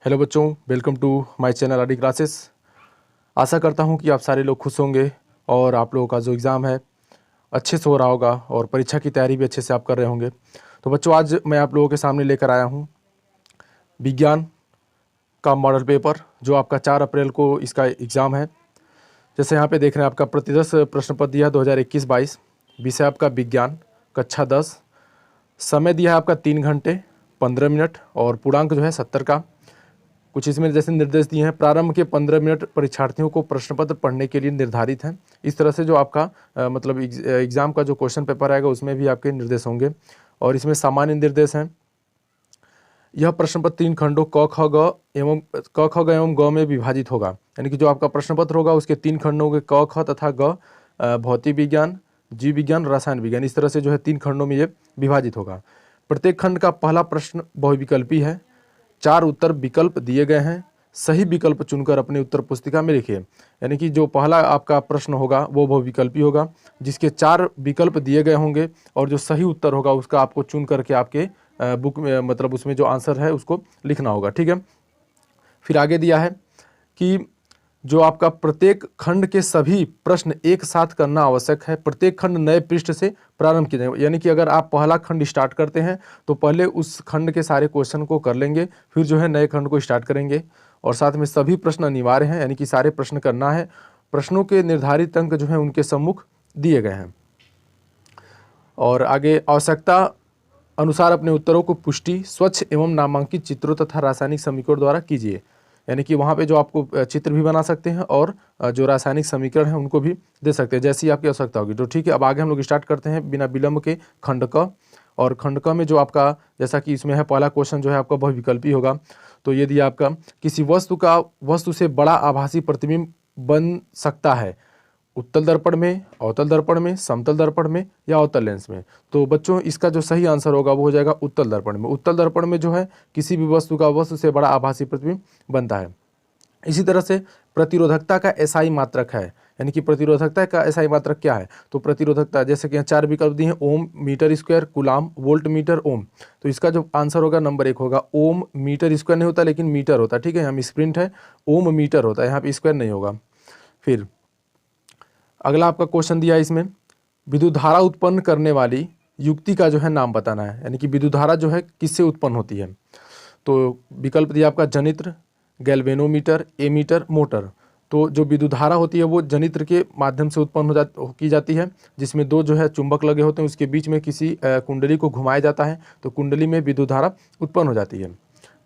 Hello बच्चों, welcome to my channel RD classes. आशा करता हूं कि आप सारे लोग खुश होंगे और आप लोगों का जो एग्ज़ाम है अच्छे से हो रहा होगा और परीक्षा की तैयारी भी अच्छे से आप कर रहे होंगे। तो बच्चों, आज मैं आप लोगों के सामने लेकर आया हूं विज्ञान का मॉडल पेपर, जो आपका 4 अप्रैल को इसका एग्ज़ाम है। जैसे यहाँ पे देख रहे हैं, आपका प्रतिदर्श प्रश्न पत्र दिया 2021-22, विषय आपका विज्ञान, कक्षा 10, समय दिया है आपका 3 घंटे 15 मिनट और पूर्णांक जो है 70 का। कुछ इसमें जैसे निर्देश दिए हैं, प्रारंभ के 15 मिनट परीक्षार्थियों को प्रश्न पत्र पढ़ने के लिए निर्धारित हैं। इस तरह से जो आपका मतलब एग्ज़ाम का जो क्वेश्चन पेपर आएगा उसमें भी आपके निर्देश होंगे। और इसमें सामान्य निर्देश हैं। यह प्रश्न पत्र 3 खंडों क ख ग एवं ग में विभाजित होगा। यानी कि जो आपका प्रश्न पत्र होगा उसके 3 खंडों के क ख तथा ग, भौतिक विज्ञान, जीव विज्ञान, रसायन विज्ञान, इस तरह से जो है 3 खंडों में ये विभाजित होगा। प्रत्येक खंड का पहला प्रश्न बहुविकल्पी है। 4 उत्तर विकल्प दिए गए हैं। सही विकल्प चुनकर अपनी उत्तर पुस्तिका में लिखिए। यानी कि जो पहला आपका प्रश्न होगा वो बहुविकल्पी होगा, जिसके 4 विकल्प दिए गए होंगे और जो सही उत्तर होगा उसका आपको चुन करके आपके बुक में मतलब उसमें जो आंसर है उसको लिखना होगा। ठीक है। फिर आगे दिया है कि जो आपका प्रत्येक खंड के सभी प्रश्न एक साथ करना आवश्यक है। प्रत्येक खंड नए पृष्ठ से प्रारंभ किए जाएंगे। यानी कि अगर आप पहला खंड स्टार्ट करते हैं तो पहले उस खंड के सारे क्वेश्चन को कर लेंगे, फिर जो है नए खंड को स्टार्ट करेंगे। और साथ में सभी प्रश्न अनिवार्य हैं, यानी कि सारे प्रश्न करना है। प्रश्नों के निर्धारित अंक जो है उनके सम्मुख दिए गए हैं। और आगे आवश्यकता अनुसार अपने उत्तरों को पुष्टि स्वच्छ एवं नामांकित चित्रों तथा रासायनिक समीकरण द्वारा कीजिए। यानी कि वहाँ पे जो आपको चित्र भी बना सकते हैं और जो रासायनिक समीकरण हैं उनको भी दे सकते हैं, जैसी आपकी आवश्यकता होगी। तो ठीक है, अब आगे हम लोग स्टार्ट करते हैं बिना विलंब के खंड क। और खंड क में जो आपका, जैसा कि इसमें है, पहला क्वेश्चन जो है आपका बहुविकल्पी होगा। तो यदि आपका किसी वस्तु से बड़ा आभासी प्रतिबिंब बन सकता है उत्तल दर्पण में, अवतल दर्पण में, समतल दर्पण में या अवतल लेंस में। तो बच्चों, इसका जो सही आंसर होगा वो हो जाएगा उत्तल दर्पण में। उत्तल दर्पण में जो है किसी भी वस्तु से बड़ा आभासी प्रतिबिंब बनता है। इसी तरह से प्रतिरोधकता का एसआई मात्रक है। यानी कि प्रतिरोधकता का एसआई मात्रक क्या है? तो प्रतिरोधकता, जैसे कि यहाँ 4 विकल्प दिए हैं, ohm, metre square, coulomb, volt metre, ohm. तो इसका जो आंसर होगा नंबर 1 होगा। ओम मीटर स्क्वायर नहीं होता लेकिन मीटर होता है। ठीक है, यहाँ स्प्रिंट है, ओम मीटर होता है, यहाँ पे स्क्वायर नहीं होगा। फिर अगला आपका क्वेश्चन दिया है, इसमें विद्युत धारा उत्पन्न करने वाली युक्ति का जो है नाम बताना है। यानी कि विद्युत धारा जो है किससे उत्पन्न होती है? तो विकल्प दिया आपका जनित्र, गैल्वेनोमीटर, एमीटर, मोटर। तो जो विद्युत धारा होती है वो जनित्र के माध्यम से उत्पन्न की जाती है, जिसमें 2 जो है चुंबक लगे होते हैं, उसके बीच में किसी कुंडली को घुमाया जाता है तो कुंडली में विद्युत धारा उत्पन्न हो जाती है।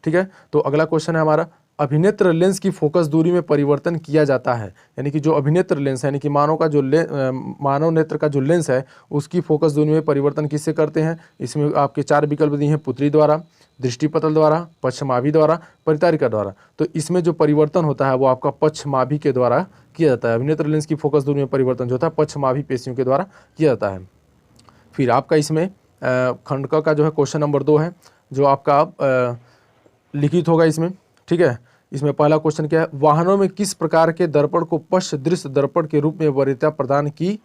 ठीक है। तो अगला क्वेश्चन है हमारा, अभिनेत्र लेंस की फोकस दूरी में परिवर्तन किया जाता है। यानी कि जो अभिनेत्र लेंस है, यानी कि मानव नेत्र का जो लेंस है उसकी फोकस दूरी में परिवर्तन किससे करते हैं? इसमें आपके 4 विकल्प दिए हैं, पुतली द्वारा, दृष्टिपटल द्वारा, पक्षमाभि द्वारा, परितारिका द्वारा। तो इसमें जो परिवर्तन होता है वो आपका पक्षमाभि के द्वारा किया जाता है। अभिनेत्र लेंस की फोकस दूरी में परिवर्तन जो होता है पक्षमाभि पेशियों के द्वारा किया जाता है। फिर आपका इसमें खंड क का जो है क्वेश्चन नंबर 2 है, जो आपका लिखित होगा इसमें। ठीक है। इसमें पहला क्वेश्चन क्या है? वाहनों में किस प्रकार के दर्पण को पश्च दृश्य दर्पण के रूप में वरीयता प्रदान की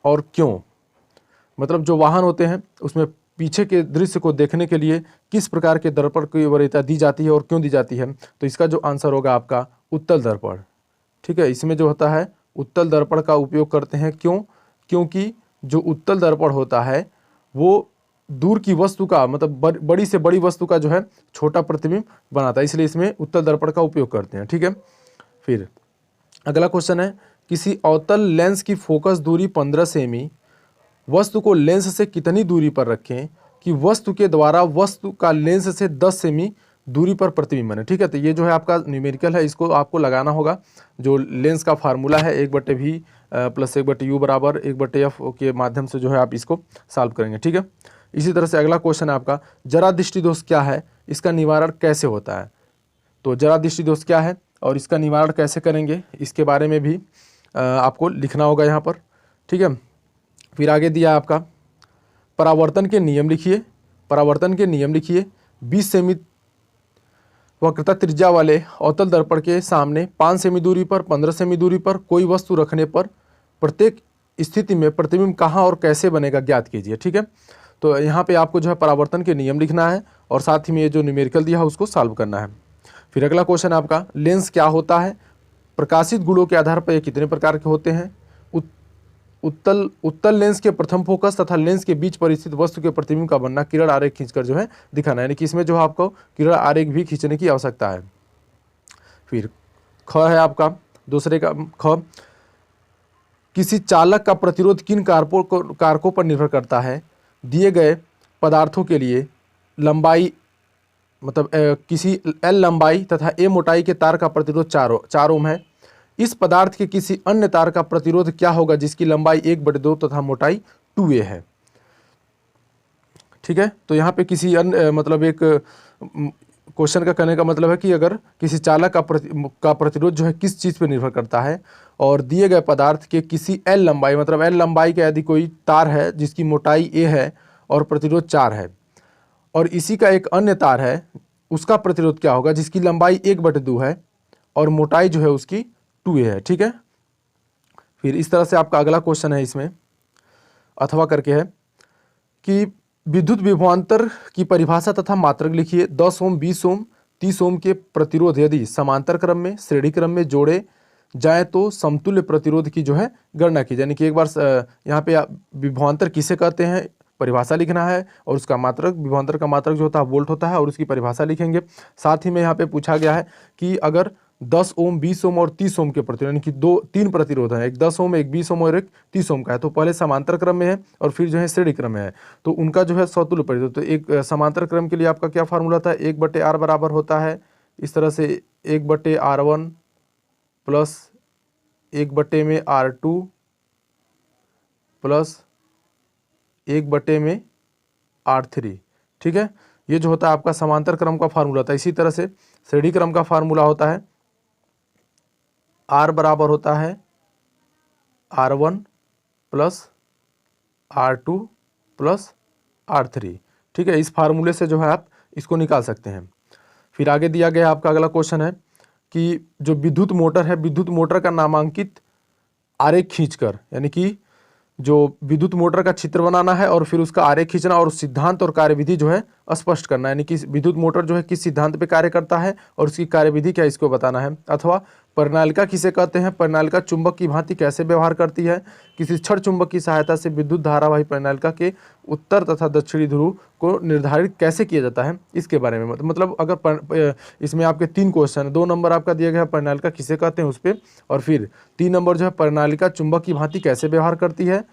और क्यों? मतलब जो वाहन होते हैं उसमें पीछे के दृश्य को देखने के लिए किस प्रकार के दर्पण की वरीयता दी जाती है और क्यों दी जाती है? तो इसका जो आंसर होगा आपका उत्तल दर्पण। ठीक है। इसमें जो होता है उत्तल दर्पण का उपयोग करते हैं। क्यों? क्योंकि जो उत्तल दर्पण होता है वो दूर की वस्तु का, मतलब बड़ी से बड़ी वस्तु का जो है छोटा प्रतिबिंब बनाता है, इसलिए इसमें उत्तल दर्पण का उपयोग करते हैं। ठीक है। फिर अगला क्वेश्चन है, किसी अवतल लेंस की फोकस दूरी 15 सेमी, वस्तु को लेंस से कितनी दूरी पर रखें कि वस्तु के द्वारा वस्तु का लेंस से 10 सेमी दूरी पर प्रतिबिंब बने? ठीक है। तो ये जो है आपका न्यूमेरिकल है, इसको आपको लगाना होगा। जो लेंस का फार्मूला है 1/v प्लस 1/u बराबर 1/f के माध्यम से जो है आप इसको सॉल्व करेंगे। ठीक है। इसी तरह से अगला क्वेश्चन है आपका, जरा दृष्टि दोष क्या है, इसका निवारण कैसे होता है? तो जरा दृष्टि दोष क्या है और इसका निवारण कैसे करेंगे, इसके बारे में भी आपको लिखना होगा यहाँ पर। ठीक है। फिर आगे दिया आपका परावर्तन के नियम लिखिए। परावर्तन के नियम लिखिए। 20 सेमी वक्रता त्रिज्या वाले अवतल दर्पण के सामने 5 सेमी दूरी पर, 15 सेमी दूरी पर कोई वस्तु रखने पर प्रत्येक स्थिति में प्रतिबिंब कहाँ और कैसे बनेगा ज्ञात कीजिए। ठीक है। तो यहाँ पे आपको जो है परावर्तन के नियम लिखना है और साथ ही में ये जो न्यूमेरिकल दिया है उसको सॉल्व करना है। फिर अगला क्वेश्चन आपका, लेंस क्या होता है? प्रकाशित गुणों के आधार पर ये कितने प्रकार के होते हैं? उत्तल लेंस के प्रथम फोकस तथा लेंस के बीच पर स्थित वस्तु के प्रतिबिंब का बनना किरण आरेख खींचकर जो है दिखाना, यानी कि इसमें जो है आपको किरण आरेख भी खींचने की आवश्यकता है। फिर ख है आपका दूसरे का ख, किसी चालक का प्रतिरोध किन कारकों पर निर्भर करता है? दिए गए पदार्थों के लिए लंबाई मतलब किसी L लंबाई तथा A मोटाई के तार का प्रतिरोध 4 ओम है। इस पदार्थ के किसी अन्य तार का प्रतिरोध क्या होगा जिसकी लंबाई 1/2 तथा मोटाई 2a है। ठीक है, तो यहाँ पे किसी अन्य मतलब एक क्वेश्चन का कहने का मतलब है कि अगर किसी चालक का प्रतिरोध जो है किस चीज़ पर निर्भर करता है, और दिए गए पदार्थ के किसी L लंबाई मतलब L लंबाई का यदि कोई तार है जिसकी मोटाई a है और प्रतिरोध 4 है, और इसी का एक अन्य तार है उसका प्रतिरोध क्या होगा जिसकी लंबाई 1/2 है और मोटाई जो है उसकी 2a है। ठीक है, फिर इस तरह से आपका अगला क्वेश्चन है इसमें अथवा करके है कि विद्युत विभवांतर की परिभाषा तथा मात्रक लिखिए। 10 ओम, 20 ओम, 30 ओम के प्रतिरोध यदि समांतर क्रम में श्रेणी क्रम में जोड़े जाए तो समतुल्य प्रतिरोध की जो है गणना की, यानी कि एक बार यहाँ पे विभवांतर किसे कहते हैं परिभाषा लिखना है, और उसका मात्रक, विभवांतर का मात्रक जो होता है वोल्ट होता है, और उसकी परिभाषा लिखेंगे। साथ ही में यहाँ पे पूछा गया है कि अगर 10 ओम, 20 ओम और 30 ओम के प्रतिरोध, यानी कि 3 प्रतिरोध हैं, एक 10 ओम, एक 20 ओम और एक 30 ओम का है, तो पहले समांतर क्रम में है और फिर जो है श्रेणी क्रम में है, तो उनका जो है समतुल्य प्रतिरोध। तो एक समांतर क्रम के लिए आपका क्या फार्मूला था? 1/r बराबर होता है इस तरह से 1/r1 plus 1/r2 plus 1/r3। ठीक है, ये जो होता है आपका समांतर क्रम का फार्मूला था। इसी तरह से श्रेणी क्रम का फार्मूला होता है R बराबर होता है R1 plus R2 plus R3। ठीक है, इस फार्मूले से जो है आप इसको निकाल सकते हैं। फिर आगे दिया गया आपका अगला क्वेश्चन है कि जो विद्युत मोटर है, विद्युत मोटर का नामांकित आरेख खींचकर, यानी कि जो विद्युत मोटर का चित्र बनाना है और फिर उसका आरेख खींचना और सिद्धांत और कार्यविधि जो है स्पष्ट करना, यानी कि विद्युत मोटर जो है किस सिद्धांत पे कार्य करता है और उसकी कार्यविधि क्या इसको बताना है। अथवा परिनालिका किसे कहते हैं? परिनालिका चुंबक की भांति कैसे व्यवहार करती है? किसी छड़ चुंबक की सहायता से विद्युत धारावाही परिनालिका के उत्तर तथा दक्षिणी ध्रुव को निर्धारित कैसे किया जाता है, इसके बारे में। मतलब अगर इसमें आपके 3 क्वेश्चन है, 2 नंबर आपका दिया गया है परिनालिका किसे कहते हैं उस पर, और फिर 3 नंबर जो है परिनालिका चुंबक की भांति कैसे व्यवहार करती है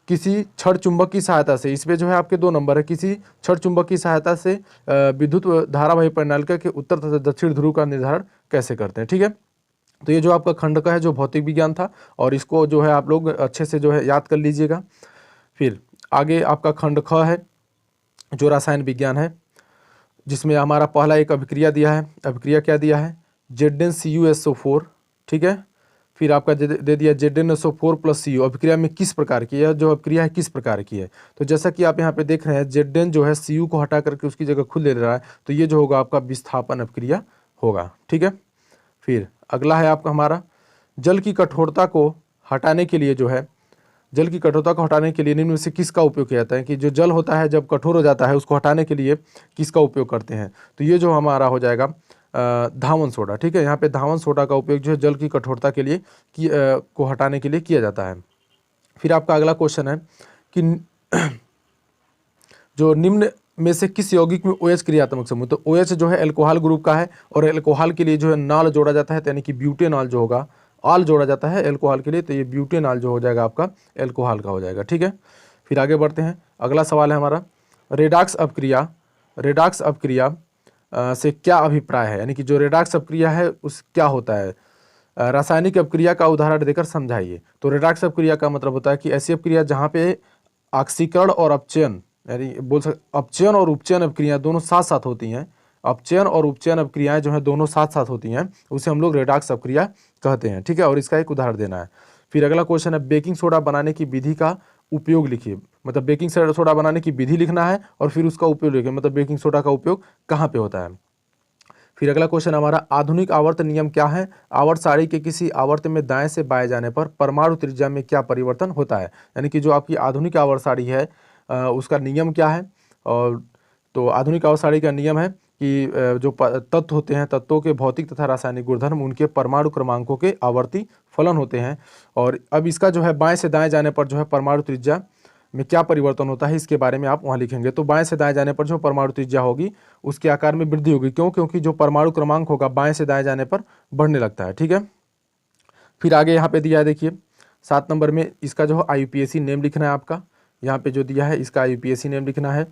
किसी छड़ चुंबक की सहायता से। इसमें जो है आपके 2 नंबर है, किसी छड़ चुंबक की सहायता से विद्युत धारावाही परिनालिका के उत्तर तथा दक्षिण ध्रुव का निर्धारण कैसे करते हैं। ठीक है, तो ये जो आपका खंड का है जो भौतिक विज्ञान था, और इसको जो है आप लोग अच्छे से जो है याद कर लीजिएगा। फिर आगे आपका खंड ख है जो रसायन विज्ञान है, जिसमें हमारा पहला एक अभिक्रिया दिया है। अभिक्रिया क्या दिया है? ZnCuSO4। ठीक है, फिर आपका दे दिया ZnSO4 प्लस Cu। अभिक्रिया में किस प्रकार की है, जो अभिक्रिया है किस प्रकार की है? तो जैसा कि आप यहाँ पे देख रहे हैं Zn जो है Cu को हटा करके उसकी जगह खुद ले रहा है, तो ये जो होगा आपका विस्थापन अभिक्रिया होगा। ठीक है, फिर अगला है आपका हमारा जल की कठोरता को हटाने के लिए जो है, जल की कठोरता को हटाने के लिए निम्न में से किसका उपयोग किया जाता है? कि जो जल होता है जब कठोर हो जाता है उसको हटाने के लिए किसका उपयोग करते हैं? तो ये जो हमारा हो जाएगा धावन सोडा। ठीक है, यहाँ पे धावन सोडा का उपयोग जो है जल की कठोरता के लिए को हटाने के लिए किया जाता है। फिर आपका अगला क्वेश्चन है कि जो निम्न में से किस यौगिक में OH क्रियात्मक समूह? तो OH जो है एल्कोहल ग्रुप का है, और एल्कोहल के लिए जो है नाल जोड़ा जाता है, यानी कि ब्यूटेनॉल जो होगा, आल जोड़ा जाता है एल्कोहल के लिए, तो ये ब्यूटेनॉल जो हो जाएगा आपका एल्कोहल का हो जाएगा। ठीक है, फिर आगे बढ़ते हैं। अगला सवाल है हमारा रेडॉक्स अपक्रिया। रेडॉक्स अपक्रिया से क्या अभिप्राय है, यानी कि जो रेडॉक्स अपक्रिया है उस क्या होता है? रासायनिक अपक्रिया का उदाहरण देकर समझाइए। तो रेडॉक्स अपक्रिया का मतलब होता है कि ऐसी अपक्रिया जहाँ पे ऑक्सीकरण और अपचयन, यानी बोल सकते अपचयन और उपचयन अपक्रियाएं दोनों साथ साथ होती हैं, अपचयन और उपचयन अपक्रियाएं जो हैं दोनों साथ साथ होती हैं, उसे हम लोग रेडॉक्स अपक्रिया कहते हैं। ठीक है, और इसका एक उदाहरण देना है। फिर अगला क्वेश्चन है बेकिंग सोडा बनाने की विधि का उपयोग लिखिए। मतलब बेकिंग सोडा बनाने की विधि लिखना है और फिर उसका उपयोग लिखिए, मतलब बेकिंग सोडा का उपयोग कहाँ पे होता है। फिर अगला क्वेश्चन हमारा आधुनिक आवर्त नियम क्या है? आवर्त सारणी के किसी आवर्त में दाएं से बाएं जाने पर परमाणु त्रिज्या में क्या परिवर्तन होता है? यानी कि जो आपकी आधुनिक आवर्त सारणी है उसका नियम क्या है? और तो आधुनिक आवर्त सारणी का नियम है कि जो तत्व होते हैं, तत्वों के भौतिक तथा रासायनिक गुणधर्म उनके परमाणु क्रमांकों के आवर्ती फलन होते हैं। और अब इसका जो है बाएं से दाएं जाने पर जो है परमाणु त्रिज्या में क्या परिवर्तन होता है इसके बारे में आप वहाँ लिखेंगे। तो बाएं से दाएं जाने पर जो परमाणु त्रिज्या होगी उसके आकार में वृद्धि होगी। क्यों? क्योंकि जो परमाणु क्रमांक होगा बाएं से दाएं जाने पर बढ़ने लगता है। ठीक है, फिर आगे यहाँ पे दिया है, देखिए 7 नंबर में इसका जो IUPAC नेम लिखना है आपका। यहाँ पे जो दिया है इसका IUPAC नेम लिखना है।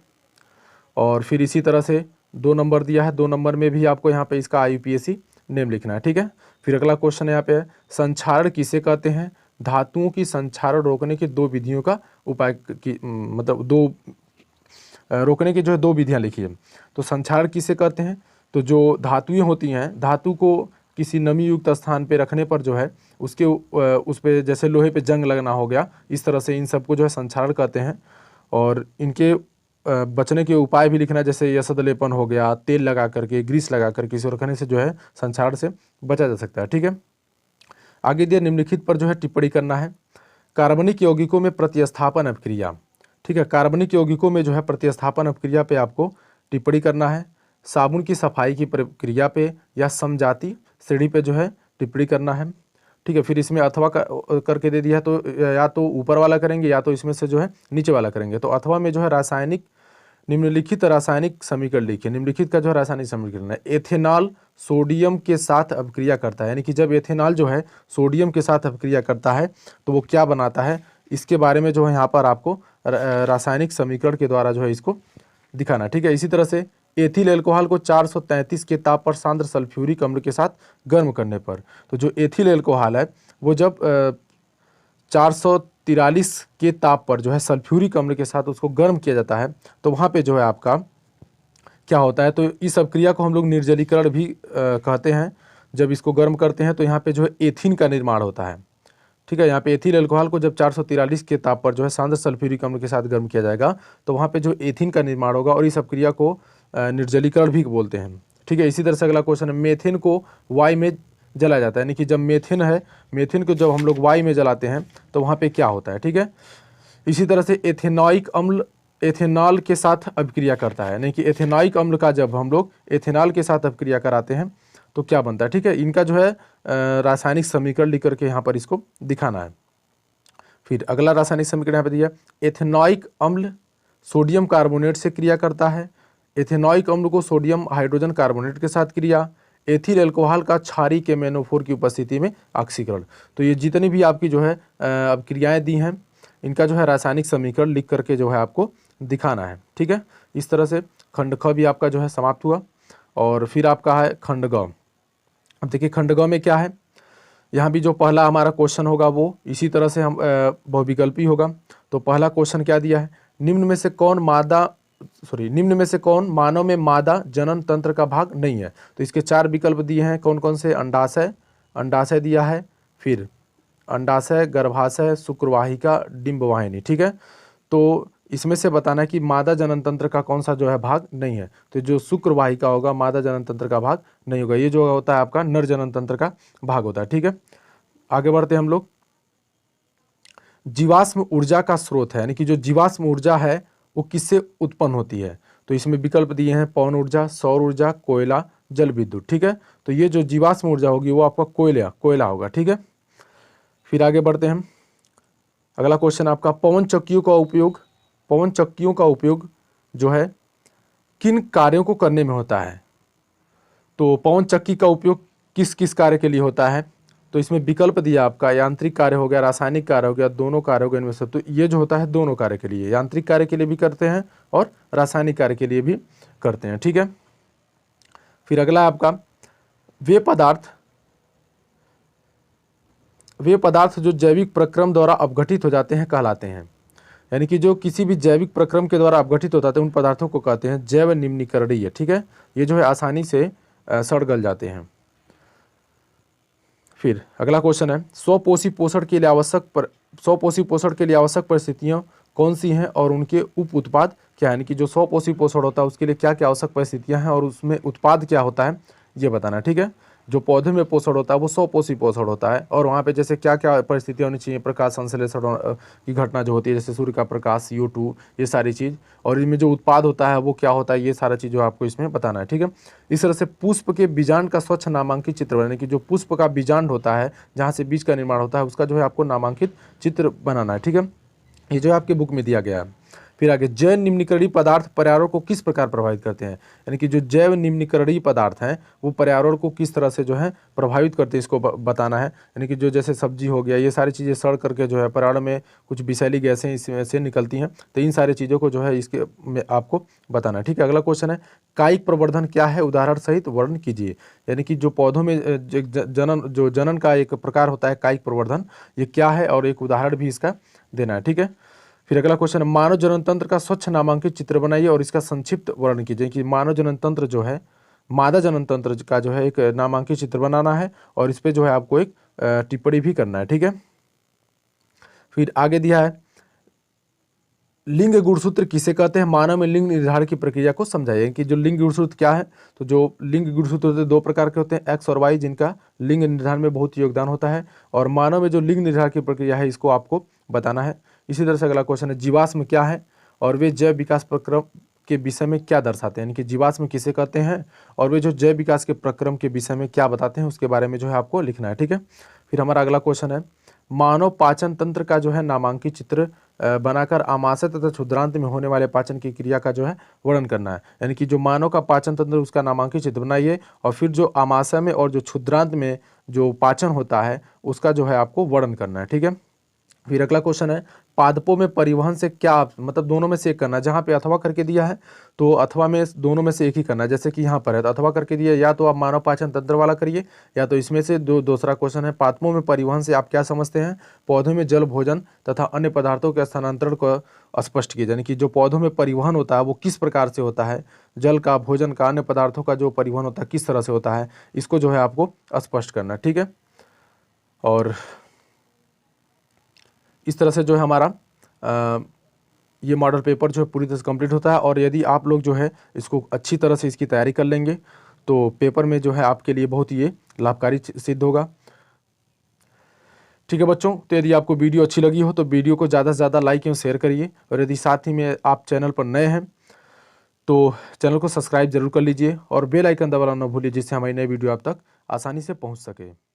और फिर इसी तरह से 2 नंबर दिया है, 2 नंबर में भी आपको यहाँ पे इसका IUPAC नेम लिखना है। ठीक है, फिर अगला क्वेश्चन यहाँ पे है, संक्षारण किसे कहते हैं? धातुओं की संक्षारण रोकने की 2 विधियों का उपाय की, मतलब 2 रोकने की जो है 2 विधियाँ लिखी है। तो संक्षारण किसे कहते हैं? तो जो धातुएँ होती हैं, धातु को किसी नमी युक्त स्थान पे रखने पर जो है उसके उस पे जैसे लोहे पे जंग लगना हो गया, इस तरह से इन सबको जो है संक्षारण कहते हैं। और इनके बचने के उपाय भी लिखना है, जैसे यसद लेपन हो गया, तेल लगा करके, ग्रीस लगा करके इसे रखने से जो है संक्षारण से बचा जा सकता है। ठीक है, आगे दिया निम्नलिखित पर जो है टिप्पणी करना है। कार्बनिक यौगिकों में प्रतिस्थापन अपक्रिया। ठीक है, कार्बनिक यौगिकों में जो है प्रतिस्थापन अपक्रिया पे आपको टिप्पणी करना है। साबुन की सफाई की प्रक्रिया पे या समजाति श्रेणी पे जो है टिप्पणी करना है। ठीक है, फिर इसमें अथवा करके दे दिया, तो या तो ऊपर वाला करेंगे या तो इसमें से जो है नीचे वाला करेंगे। तो अथवा में जो है रासायनिक निम्नलिखित रासायनिक समीकरण लिखिए। निम्नलिखित का जो रासायनिक समीकरण है, एथेनॉल सोडियम के साथ अपक्रिया करता है, यानी कि जब एथेनॉल जो है सोडियम के साथ अपक्रिया करता है तो वो क्या बनाता है, इसके बारे में जो है यहाँ पर आपको रासायनिक समीकरण के द्वारा जो है इसको दिखाना। ठीक है, इसी तरह से एथिल अल्कोहल को 433 के ताप पर सांद्र सल्फ्यूरिक अम्ल के साथ गर्म करने पर, तो जो एथिल अल्कोहल है वो जब 443 के ताप पर जो है सल्फ्यूरिक अम्ल के साथ उसको गर्म किया जाता है तो वहाँ पे जो है आपका क्या होता है, तो इस अपक्रिया को हम लोग निर्जलीकरण भी कहते हैं। जब इसको गर्म करते हैं तो यहाँ पे जो है एथिन का निर्माण होता है। ठीक है, यहाँ पे एथिल अल्कोहल को जब 443 के ताप पर जो है सांद्र सल्फ्यूरिक अम्ल के साथ गर्म किया जाएगा तो वहाँ पे जो एथिन का निर्माण होगा और इस अपक्रिया को निर्जलीकरण भी बोलते हैं। ठीक है, इसी तरह से अगला क्वेश्चन है, मेथिन को वाई में जलाया जाता है, यानी कि जब मेथिन है, मेथिन को जब हम लोग वाई में जलाते हैं तो वहाँ पे क्या होता है। ठीक है, इसी तरह से एथेनॉइक अम्ल एथेनॉल के साथ अपक्रिया करता है, यानी कि एथेनॉइक अम्ल का जब हम लोग एथेनॉल के साथ अपक्रिया कराते हैं तो क्या बनता है। ठीक है, इनका जो है रासायनिक समीकरण लिख करके यहाँ पर इसको दिखाना है। फिर अगला रासायनिक समीकरण यहाँ पर दिया, एथेनॉइक अम्ल सोडियम कार्बोनेट से क्रिया करता है। एथेनॉइक अम्ल को सोडियम हाइड्रोजन कार्बोनेट के साथ क्रिया। एथिल अल्कोहल का क्षारीय के मेनोफोर की उपस्थिति में ऑक्सीकरण। तो ये जितनी भी आपकी जो है अब क्रियाएँ दी हैं इनका जो है रासायनिक समीकरण लिख करके जो है आपको दिखाना है। ठीक है, इस तरह से खंड ख भी आपका जो है समाप्त हुआ। और फिर आपका है खंड ग। अब देखिए खंड ग में क्या है, यहाँ भी जो पहला हमारा क्वेश्चन होगा वो इसी तरह से हम बहुविकल्पी होगा। तो पहला क्वेश्चन क्या दिया है, निम्न में से कौन मानव में मादा जनन तंत्र का भाग नहीं है। तो इसके 4 विकल्प दिए हैं, कौन कौन से, अंडाशय दिया है, फिर अंडाशय, गर्भाशय, शुक्रवाहिका, डिंबवाहिनी। ठीक है, तो इसमें से बताना है कि मादा जनन तंत्र का कौन सा जो है भाग नहीं है। तो जो शुक्रवाहिका होगा मादा जनन तंत्र का भाग नहीं होगा, ये जो होता है आपका नर जनन तंत्र का भाग होता है। ठीक है, आगे बढ़ते हैं हम लोग। जीवाश्म ऊर्जा का स्रोत है, यानी कि जो जीवाश्म ऊर्जा है वो किससे उत्पन्न होती है। तो इसमें विकल्प दिए हैं, पवन ऊर्जा, सौर ऊर्जा, कोयला, जल विद्युत। ठीक है, तो ये जो जीवाश्म ऊर्जा होगी वो आपका कोयला होगा। ठीक है, फिर आगे बढ़ते हैं। अगला क्वेश्चन आपका, पवन चक्कियों का उपयोग जो है किन कार्यों को करने में होता है। तो पवन चक्की का उपयोग किस किस कार्य के लिए होता है। तो इसमें विकल्प दिया आपका, यांत्रिक कार्य हो गया, रासायनिक कार्य हो गया, दोनों कार्य हो गए इनमें से। तो ये जो होता है दोनों कार्य के लिए, यांत्रिक कार्य के लिए भी करते हैं और रासायनिक कार्य के लिए भी करते हैं। ठीक है, फिर अगला आपका, वे पदार्थ जो जैविक प्रक्रम द्वारा अपघटित हो जाते हैं कहलाते हैं। यानी कि जो किसी भी जैविक प्रक्रम के द्वारा अपघटित हो जाते हैं उन पदार्थों को कहते हैं जैव निम्नीकरणीय। ठीक है, ये जो है आसानी से सड़ गल जाते हैं। फिर अगला क्वेश्चन है, स्वपोषी पोषण के लिए आवश्यक परिस्थितियाँ कौन सी हैं और उनके उप उत्पाद क्या है। यानी कि जो स्वपोषी पोषण होता है उसके लिए क्या क्या आवश्यक परिस्थितियाँ हैं और उसमें उत्पाद क्या होता है ये बताना। ठीक है, जो पौधे में पोषण होता है वो स्वपोषी पोषण होता है, और वहाँ पे जैसे क्या क्या परिस्थितियाँ होनी चाहिए, प्रकाश संश्लेषण की घटना जो होती है, जैसे सूर्य का प्रकाश, CO2, ये सारी चीज़, और इनमें जो उत्पाद होता है वो क्या होता है, ये सारा चीज़ जो आपको इसमें बताना है, ठीक है। इस तरह से पुष्प के बीजांड का स्वच्छ नामांकित चित्र बनाने की, जो पुष्प का बीजांड होता है जहाँ से बीज का निर्माण होता है उसका जो है आपको नामांकित चित्र बनाना है, ठीक है। ये जो है आपके बुक में दिया गया है। फिर आगे, जैव निम्नीकरणीय पदार्थ पर्यावरण को किस प्रकार प्रभावित करते हैं, यानी कि जो जैव निम्नीकरणीय पदार्थ हैं वो पर्यावरण को किस तरह से जो है प्रभावित करते हैं, इसको बताना है। यानी कि जो जैसे सब्जी हो गया, ये सारी चीज़ें सड़ करके जो है पर्यावरण में कुछ विषैली गैसें इसमें से निकलती हैं, तो इन सारी चीज़ों को जो है इसके में आपको बताना है, ठीक है। अगला क्वेश्चन है, कायिक प्रवर्धन क्या है, उदाहरण सहित वर्णन कीजिए। यानी कि जो पौधों में जनन का एक प्रकार होता है कायिक प्रवर्धन, ये क्या है और एक उदाहरण भी इसका देना है, ठीक है। फिर अगला क्वेश्चन है, मानव जनन तंत्र का स्वच्छ नामांकित चित्र बनाइए और इसका संक्षिप्त वर्णन कीजिए। कि मानव जनन तंत्र जो है, मादा जनन तंत्र का जो है एक नामांकित चित्र बनाना है और इस पे जो है आपको एक टिप्पणी भी करना है, ठीक है। फिर आगे दिया है, लिंग गुणसूत्र किसे कहते हैं, मानव में लिंग निर्धारण की प्रक्रिया को समझाइए। कि जो लिंग गुणसूत्र क्या है, तो जो लिंग गुणसूत्र होते हैं दो प्रकार के होते हैं, X और Y, जिनका लिंग निर्धारण में बहुत योगदान होता है, और मानव में जो लिंग निर्धारण की प्रक्रिया है इसको आपको बताना है। इसी तरह से अगला क्वेश्चन है, जीवाश्म क्या है और वे जैव विकास प्रक्रम के विषय में क्या दर्शाते हैं। यानी कि जीवाश्म किसे कहते हैं और वे जो जैव विकास के प्रक्रम के विषय में क्या बताते हैं, उसके बारे में जो है आपको लिखना है, ठीक है। फिर हमारा अगला क्वेश्चन है, मानव पाचन तंत्र का जो है नामांकित चित्र बनाकर आमाशय तथा क्षुद्रांत में होने वाले पाचन की क्रिया का जो है वर्णन करना है। यानी कि जो मानव का पाचन तंत्र उसका नामांकित चित्र बनाइए, और फिर जो आमाशय में और जो क्षुद्रांत में जो पाचन होता है उसका जो है आपको वर्णन करना है, ठीक है। फिर अगला क्वेश्चन है, पादपों में परिवहन से क्या, मतलब दोनों में से एक करना है। जहाँ पे अथवा करके दिया है तो अथवा में दोनों में से एक ही करना है। जैसे कि यहाँ पर है तो अथवा करके दिया, या तो आप मानव पाचन तंत्र वाला करिए, या तो इसमें से दूसरा क्वेश्चन है, पादपों में परिवहन से आप क्या समझते हैं, पौधों में जल, भोजन तथा अन्य पदार्थों के स्थानांतरण को स्पष्ट कीजिए। यानी कि जो पौधों में परिवहन होता है वो किस प्रकार से होता है, जल का, भोजन का, अन्य पदार्थों का जो परिवहन होता है किस तरह से होता है, इसको जो है आपको स्पष्ट करना है, ठीक है। और इस तरह से जो है हमारा ये मॉडल पेपर जो है पूरी तरह से कंप्लीट होता है। और यदि आप लोग जो है इसको अच्छी तरह से इसकी तैयारी कर लेंगे तो पेपर में जो है आपके लिए बहुत ही ये लाभकारी सिद्ध होगा, ठीक है बच्चों। तो यदि आपको वीडियो अच्छी लगी हो तो वीडियो को ज़्यादा से ज़्यादा लाइक एवं शेयर करिए, और यदि साथ ही में आप चैनल पर नए हैं तो चैनल को सब्सक्राइब जरूर कर लीजिए और बेल आइकन दबाना न भूलिए, जिससे हमारी नई वीडियो आप तक आसानी से पहुँच सके।